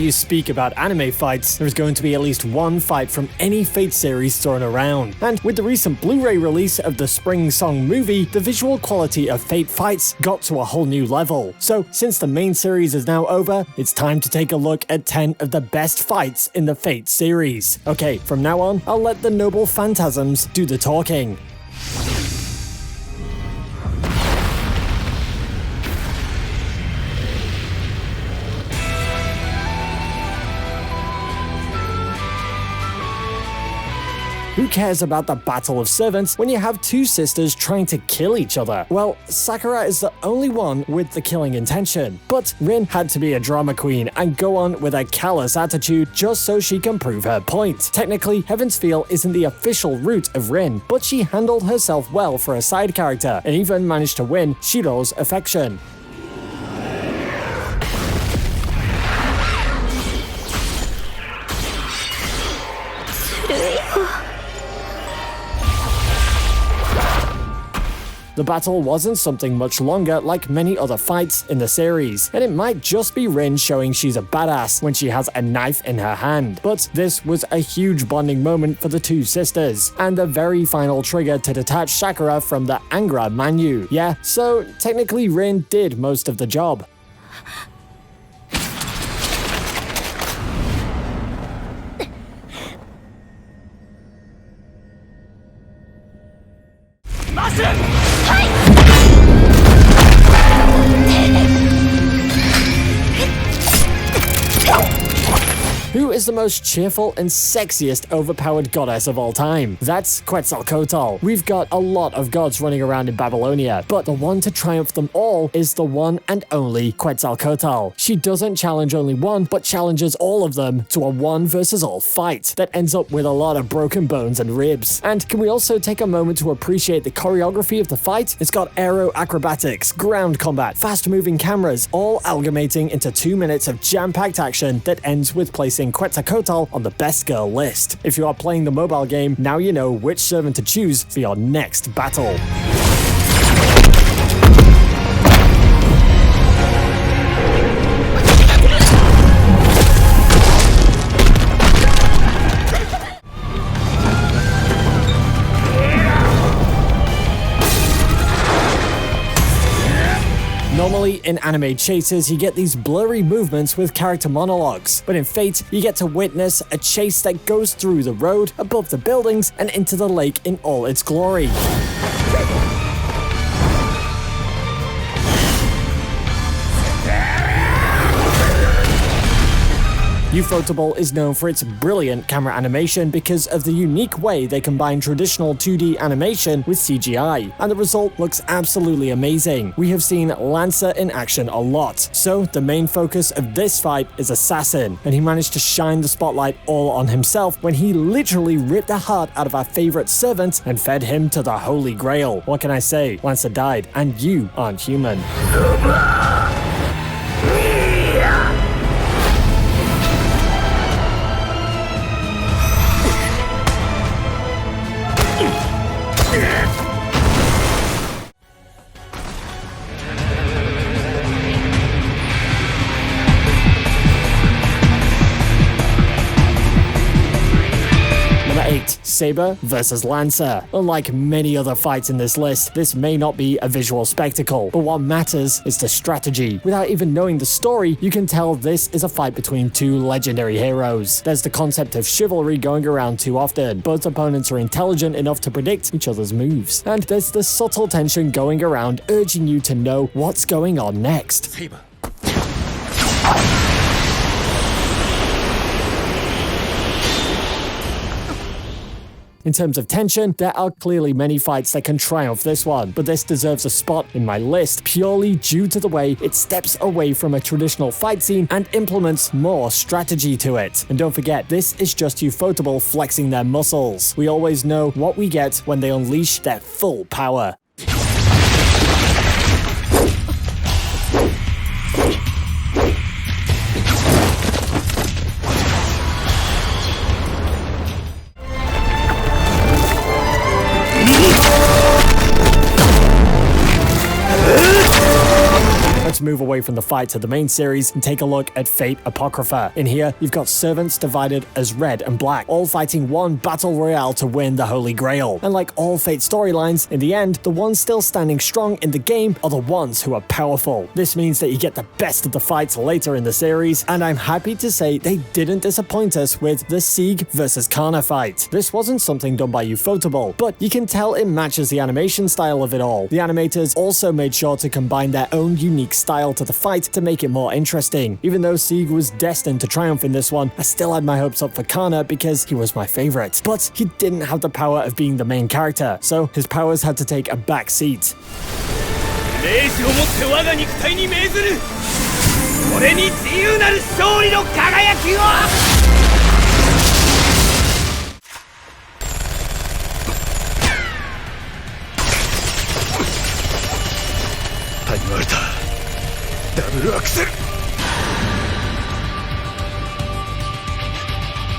you speak about anime fights, there's going to be at least one fight from any Fate series thrown around. And with the recent Blu-ray release of the Spring Song movie, the visual quality of Fate fights got to a whole new level. So, since the main series is now over, it's time to take a look at 10 of the best fights in the Fate series. Okay, from now on, I'll let the noble phantasms do the talking. Who cares about the Battle of Servants when you have two sisters trying to kill each other? Well, Sakura is the only one with the killing intention, but Rin had to be a drama queen and go on with a callous attitude just so she can prove her point. Technically, Heaven's Feel isn't the official route of Rin, but she handled herself well for a side character and even managed to win Shirou's affection. The battle wasn't something much longer like many other fights in the series, and it might just be Rin showing she's a badass when she has a knife in her hand. But this was a huge bonding moment for the two sisters, and the very final trigger to detach Sakura from the Angra Manu. Yeah, so technically Rin did most of the job. Who is the most cheerful and sexiest overpowered goddess of all time? That's Quetzalcoatl. We've got a lot of gods running around in Babylonia, but the one to triumph them all is the one and only Quetzalcoatl. She doesn't challenge only one, but challenges all of them to a one versus all fight that ends up with a lot of broken bones and ribs. And can we also take a moment to appreciate the choreography of the fight? It's got aero acrobatics, ground combat, fast-moving cameras, all amalgamating into 2 minutes of jam-packed action that ends with placing Quetzalcoatl on the best girl list. If you are playing the mobile game, now you know which servant to choose for your next battle. Normally, in anime chases, you get these blurry movements with character monologues, but in Fate, you get to witness a chase that goes through the road, above the buildings, and into the lake in all its glory. Ufotable is known for its brilliant camera animation because of the unique way they combine traditional 2D animation with CGI, and the result looks absolutely amazing. We have seen Lancer in action a lot, so the main focus of this fight is Assassin, and he managed to shine the spotlight all on himself when he literally ripped the heart out of our favorite servant and fed him to the Holy Grail. What can I say? Lancer died, and you aren't human. Saber versus Lancer. Unlike many other fights in this list, this may not be a visual spectacle, but what matters is the strategy. Without even knowing the story, you can tell this is a fight between two legendary heroes. There's the concept of chivalry going around too often. Both opponents are intelligent enough to predict each other's moves. And there's the subtle tension going around, urging you to know what's going on next. Saber. In terms of tension, there are clearly many fights that can triumph this one, but this deserves a spot in my list purely due to the way it steps away from a traditional fight scene and implements more strategy to it. And don't forget, this is just Ufotable flexing their muscles. We always know what we get when they unleash their full power. move away from the fights of the main series and take a look at Fate Apocrypha. In here, you've got servants divided as red and black, all fighting one battle royale to win the Holy Grail. And like all Fate storylines, in the end, the ones still standing strong in the game are the ones who are powerful. This means that you get the best of the fights later in the series, and I'm happy to say they didn't disappoint us with the Sieg versus Kana fight. This wasn't something done by Ufotable, but you can tell it matches the animation style of it all. The animators also made sure to combine their own unique style to the fight to make it more interesting. Even though Sieg was destined to triumph in this one, I still had my hopes up for Kana because he was my favorite. But he didn't have the power of being the main character, so his powers had to take a back seat.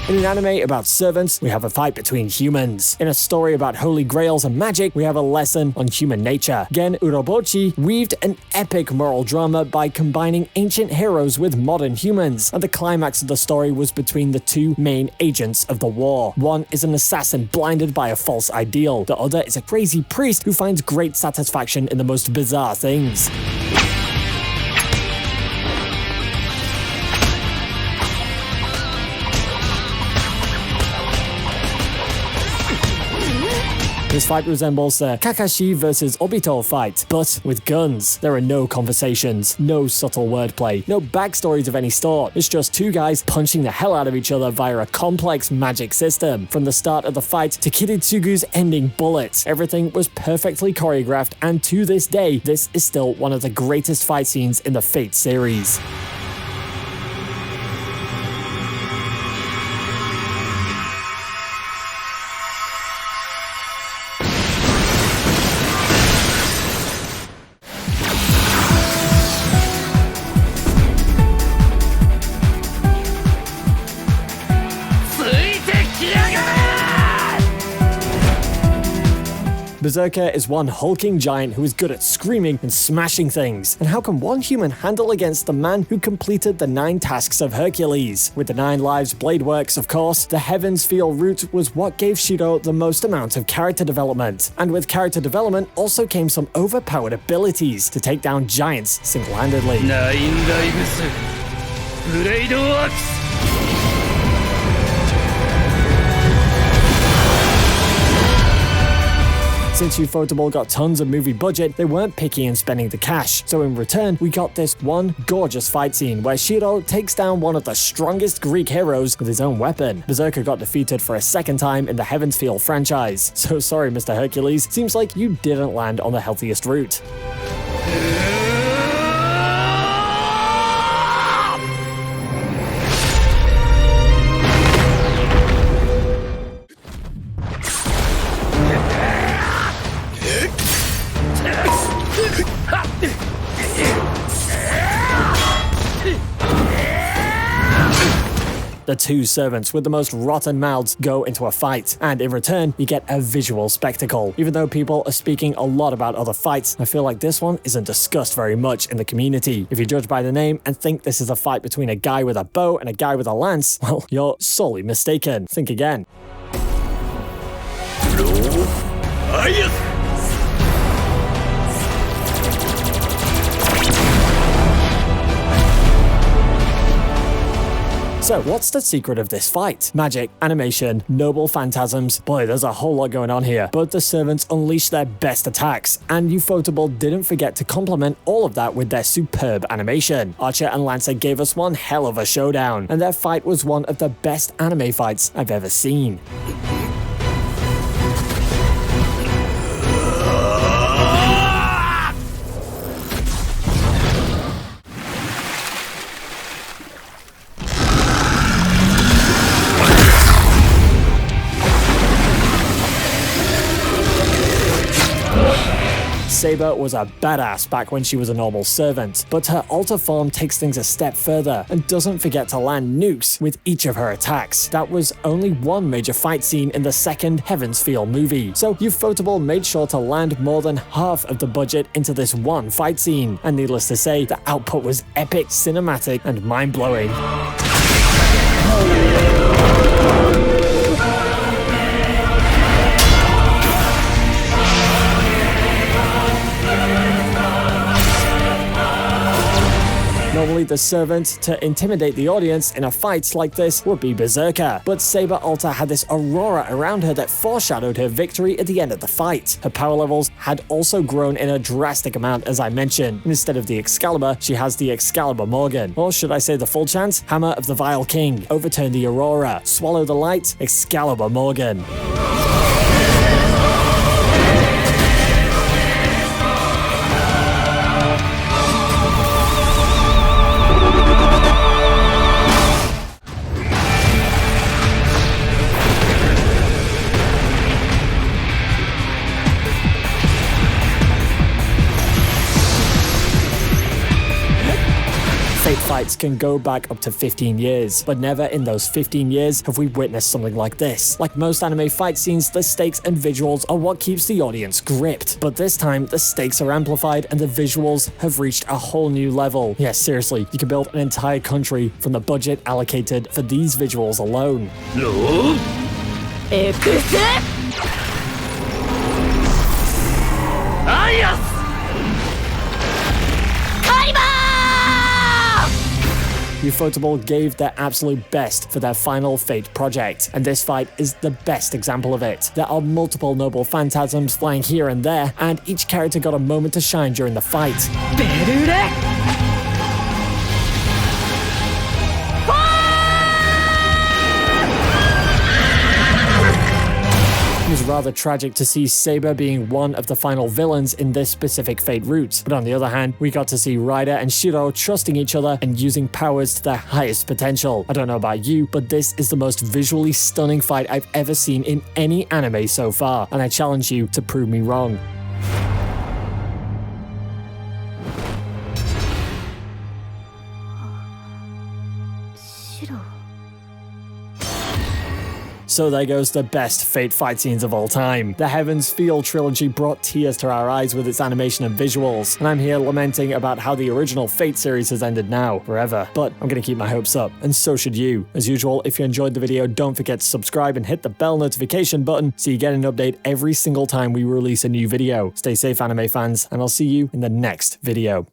In an anime about servants, we have a fight between humans. In a story about holy grails and magic, we have a lesson on human nature. Gen Urobuchi weaved an epic moral drama by combining ancient heroes with modern humans, and the climax of the story was between the two main agents of the war. One is an assassin blinded by a false ideal. The other is a crazy priest who finds great satisfaction in the most bizarre things. This fight resembles the Kakashi vs Obito fight, but with guns. There are no conversations, no subtle wordplay, no backstories of any sort. It's just two guys punching the hell out of each other via a complex magic system. From the start of the fight to Kiritsugu's ending bullet, everything was perfectly choreographed, and to this day, this is still one of the greatest fight scenes in the Fate series. Berserker is one hulking giant who is good at screaming and smashing things. And how can one human handle against the man who completed the 9 tasks of Hercules? With the 9 lives blade works, of course, the Heavens Feel route was what gave Shirou the most amount of character development. And with character development also came some overpowered abilities to take down giants single-handedly. Since Ufotable got tons of movie budget, they weren't picky in spending the cash. So in return, we got this one gorgeous fight scene where Shirou takes down one of the strongest Greek heroes with his own weapon. Berserker got defeated for a second time in the Heavens Feel franchise. So sorry, Mr. Hercules, seems like you didn't land on the healthiest route. The two servants with the most rotten mouths go into a fight, and in return, you get a visual spectacle. Even though people are speaking a lot about other fights, I feel like this one isn't discussed very much in the community. If you judge by the name and think this is a fight between a guy with a bow and a guy with a lance, well, you're sorely mistaken. Think again. So what's the secret of this fight? Magic, animation, noble phantasms. Boy, there's a whole lot going on here. Both the servants unleashed their best attacks, and Ufotable didn't forget to complement all of that with their superb animation. Archer and Lancer gave us one hell of a showdown, and their fight was one of the best anime fights I've ever seen. Saber was a badass back when she was a normal servant, but her alter form takes things a step further and doesn't forget to land nukes with each of her attacks. That was only one major fight scene in the second Heaven's Feel movie, so Ufotable made sure to land more than half of the budget into this one fight scene, and needless to say, the output was epic, cinematic, and mind-blowing. Normally, the servant to intimidate the audience in a fight like this would be Berserker, but Saber Alta had this aurora around her that foreshadowed her victory at the end of the fight. Her power levels had also grown in a drastic amount, as I mentioned. Instead of the Excalibur, she has the Excalibur Morgan. Or should I say the full chant? Hammer of the Vile King. Overturn the Aurora. Swallow the Light. Excalibur Morgan. Fate fights can go back up to 15 years, but never in those 15 years have we witnessed something like this. Like most anime fight scenes, the stakes and visuals are what keeps the audience gripped. But this time, the stakes are amplified and the visuals have reached a whole new level. Yes, seriously, you can build an entire country from the budget allocated for these visuals alone. No. Ufotable gave their absolute best for their final Fate project, and this fight is the best example of it. There are multiple noble phantasms flying here and there, and each character got a moment to shine during the fight. It was rather tragic to see Saber being one of the final villains in this specific Fate route, but on the other hand, we got to see Ryder and Shirou trusting each other and using powers to their highest potential. I don't know about you, but this is the most visually stunning fight I've ever seen in any anime so far, and I challenge you to prove me wrong. So there goes the best Fate fight scenes of all time. The Heaven's Feel trilogy brought tears to our eyes with its animation and visuals, and I'm here lamenting about how the original Fate series has ended now, forever. But I'm gonna keep my hopes up, and so should you. As usual, if you enjoyed the video, don't forget to subscribe and hit the bell notification button so you get an update every single time we release a new video. Stay safe, anime fans, and I'll see you in the next video.